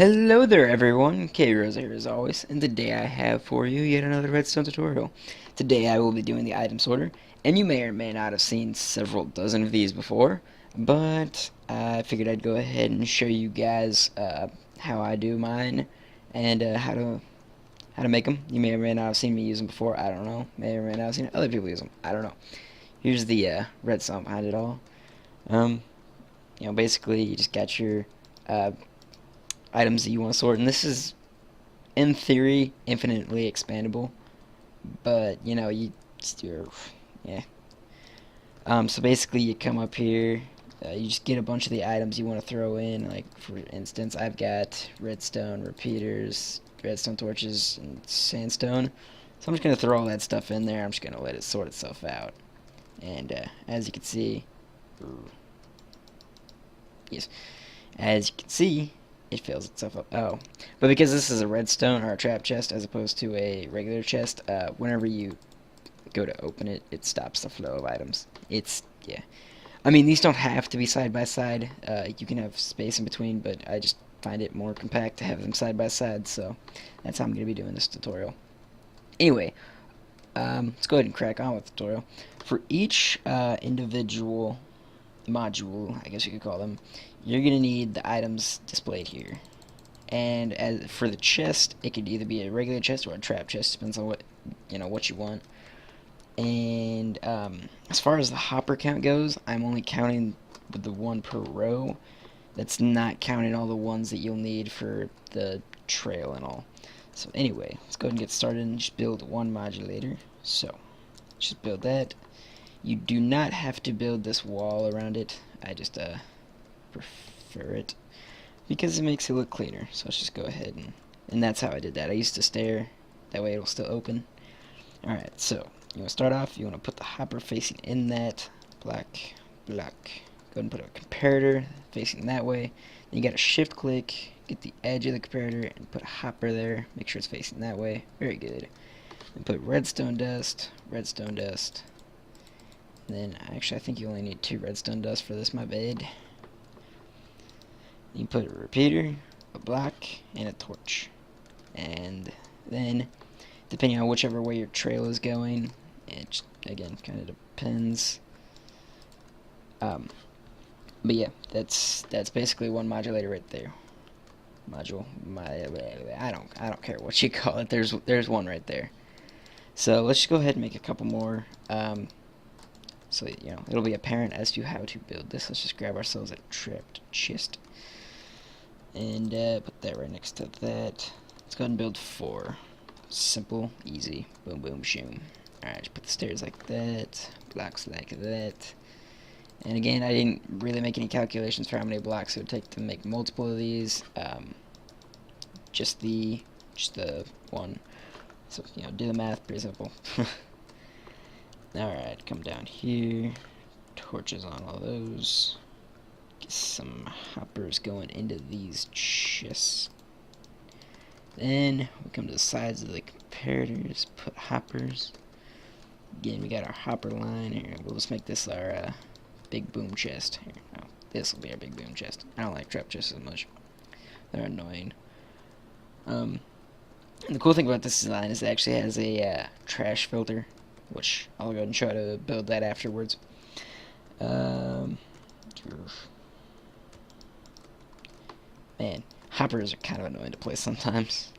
Hello there everyone, K-Rose here as always, and today I have for you yet another Redstone tutorial. Today I will be doing the item sorter, and you may or may not have seen several dozen of these before, but I figured I'd go ahead and show you guys how I do mine, and how to make them. You may or may not have seen me use them before, I don't know. May or may not have seen other people use them, I don't know. Here's the redstone behind it all. Um, basically you just got your uh, items that you want to sort, and this is in theory infinitely expandable, but yeah. So basically, you come up here, you just get a bunch of the items you want to throw in. Like for instance, I've got redstone repeaters, redstone torches, and sandstone. So I'm just gonna throw all that stuff in there. I'm just gonna let it sort itself out. And as you can see, yes, as you can see, it fills itself up. Oh, but because this is a redstone or a trap chest as opposed to a regular chest, whenever you go to open it, it stops the flow of items. Yeah. I mean, these don't have to be side by side. You can have space in between, but I just find it more compact to have them side by side, so that's how I'm going to be doing this tutorial. Anyway, let's go ahead and crack on with the tutorial. For each individual module, I guess you could call them, you're going to need the items displayed here. And as for the chest, it could either be a regular chest or a trap chest, depends on what you want. And as far as the hopper count goes, I'm only counting with the one per row. That's not counting all the ones that you'll need for the trail and all. So anyway, let's go ahead and get started and just build one modulator. So just build that. You do not have to build this wall around it. I just prefer it because it makes it look cleaner. So let's just go ahead and that's how I did that. I used to stair, that way it'll still open. Alright, so you want to start off, you want to put the hopper facing in that black. Go ahead and put a comparator facing that way. Then you got to shift click, get the edge of the comparator, and put a hopper there. Make sure it's facing that way. Very good. Then put redstone dust, redstone dust. And then, actually, I think you only need 2 redstone dust for this, my bad. You put a repeater, a block, and a torch. And then, depending on whichever way your trail is going, it again kind of depends. But yeah, that's basically one modulator right there. I don't care what you call it. There's one right there. So let's just go ahead and make a couple more. So it'll be apparent as to how to build this. Let's just grab ourselves a trapped chest and put that right next to that. Let's go ahead and build 4. Simple, easy, boom, boom, shoom. Alright, just put the stairs like that, blocks like that. And again, I didn't really make any calculations for how many blocks it would take to make multiple of these. Just the one. So, do the math, pretty simple. Alright, come down here. Torches on all those. Get some hoppers going into these chests. Then we come to the sides of the comparators, put hoppers. Again, we got our hopper line here. We'll just make this our big boom chest. Here, oh, this will be our big boom chest. I don't like trap chests as much. They're annoying. And the cool thing about this design is it actually has a trash filter, which I'll go ahead and try to build that afterwards. Man, hoppers are kind of annoying to place sometimes.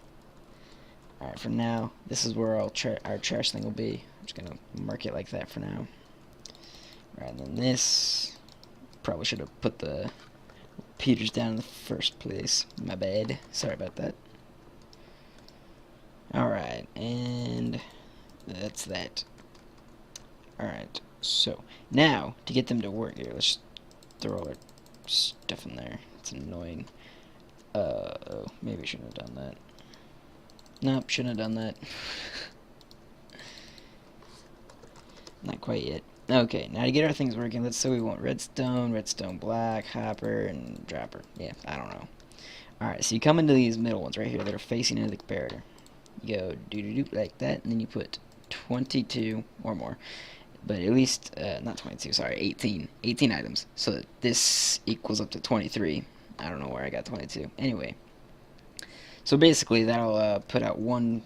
Alright, for now, this is where our trash thing will be. I'm just going to mark it like that for now. Alright, then this, probably should have put the repeaters down in the first place. My bad. Sorry about that. Alright, and that's that. Alright, so now to get them to work here, let's throw all our stuff in there. It's annoying. Oh, maybe I shouldn't have done that. Nope, shouldn't have done that. Not quite yet. Okay, now to get our things working, let's say we want redstone, redstone black, hopper, and dropper. Yeah, I don't know. Alright, so you come into these middle ones right here that are facing into the comparator. You go do-do-do like that, and then you put 22 or more. But at least, not 22, sorry, 18. 18 items. So that this equals up to 23. I don't know where I got 22. Anyway, So basically, that'll put out one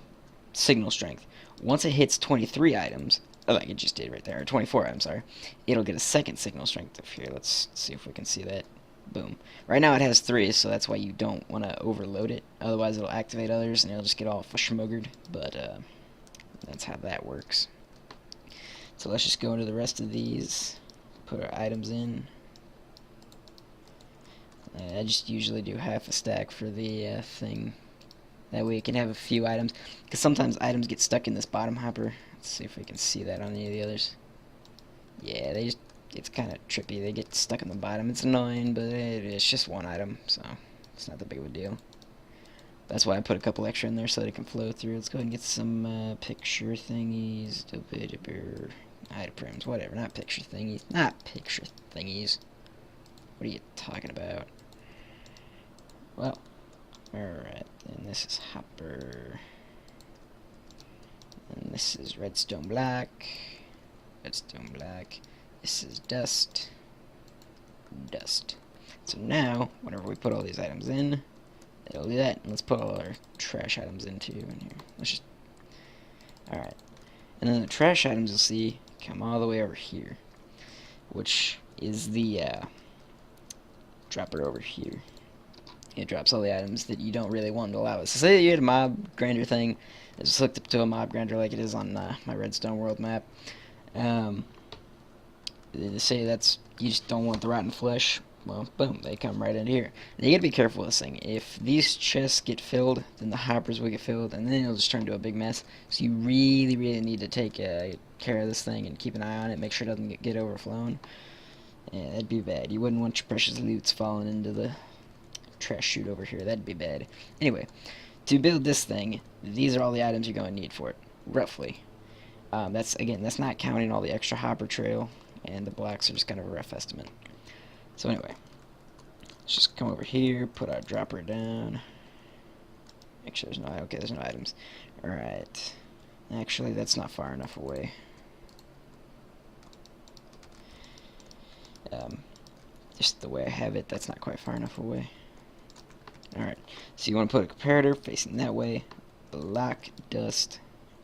signal strength. Once it hits 23 items, like it just did right there, or 24 items, sorry, it'll get a second signal strength up here. Let's see if we can see that. Boom. Right now it has 3, so that's why you don't want to overload it. Otherwise, it'll activate others, and it'll just get all schmuggered. But that's how that works. So let's just go into the rest of these, put our items in. I just usually do half a stack for the thing. That way you can have a few items, because sometimes items get stuck in this bottom hopper. Let's see if we can see that on any of the others. Yeah, it's kind of trippy. They get stuck in the bottom. It's annoying, but it's just one item, so it's not that big of a deal. That's why I put a couple extra in there so that it can flow through. Let's go ahead and get some picture thingies. Items, whatever. Not picture thingies. Not picture thingies. What are you talking about? Well, alright. Then this is hopper. And this is redstone black. Redstone black. This is dust. Dust. So now, whenever we put all these items in, it'll do that. And let's put all our trash items in here. Let's just... Alright. And then the trash items you'll see come all the way over here. Which is the dropper over here. It drops all the items that you don't really want to allow it. So say you had a mob grinder thing. It's hooked up to a mob grinder like it is on my redstone world map. Say that's you just don't want the rotten flesh. Well, boom, they come right in here. Now, you gotta be careful with this thing. If these chests get filled, then the hoppers will get filled, and then it'll just turn into a big mess. So you really, really need to take care of this thing and keep an eye on it. Make sure it doesn't get overflown. Yeah, that'd be bad. You wouldn't want your precious loots falling into the trash chute over here. That'd be bad. Anyway, to build this thing, these are all the items you're going to need for it, roughly. That's not counting all the extra hopper trail, and the blocks are just kind of a rough estimate. So anyway, let's just come over here, put our dropper down. Make sure there's no items. Alright. Actually, that's not far enough away. Just the way I have it, that's not quite far enough away. Alright, so you want to put a comparator facing that way. Block, dust,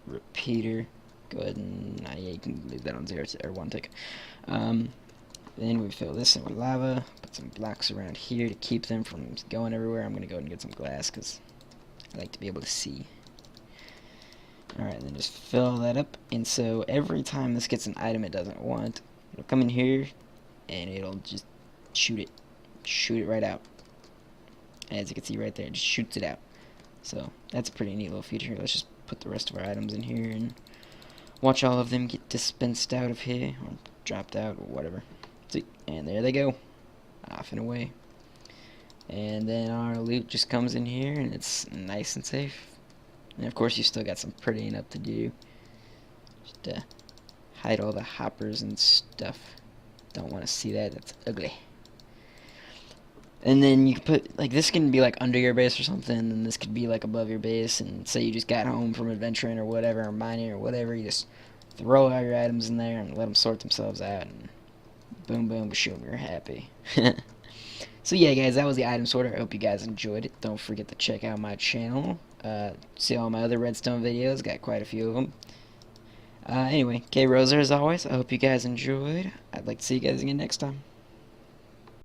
repeater. Go ahead and, yeah, you can leave that on 0 or 1 tick. Then we fill this in with lava. Put some blocks around here to keep them from going everywhere. I'm going to go ahead and get some glass because I like to be able to see. Alright, then just fill that up. And so every time this gets an item it doesn't want, it'll come in here and it'll just shoot it right out. As you can see right there, it just shoots it out. So that's a pretty neat little feature. Let's just put the rest of our items in here and watch all of them get dispensed out of here, or dropped out, or whatever. See, and there they go, off and away. And then our loot just comes in here, and it's nice and safe. And of course, you still got some prettying up to do. Just hide all the hoppers and stuff. Don't want to see that. That's ugly. And then you can put, like, this can be like under your base or something, and this could be like above your base, and say you just got home from adventuring or whatever, or mining or whatever, you just throw all your items in there and let them sort themselves out, and boom, boom, bashoom, you're happy. So yeah, guys, that was the item sorter. I hope you guys enjoyed it. Don't forget to check out my channel. See all my other redstone videos, got quite a few of them. Anyway, K Roser as always, I hope you guys enjoyed. I'd like to see you guys again next time.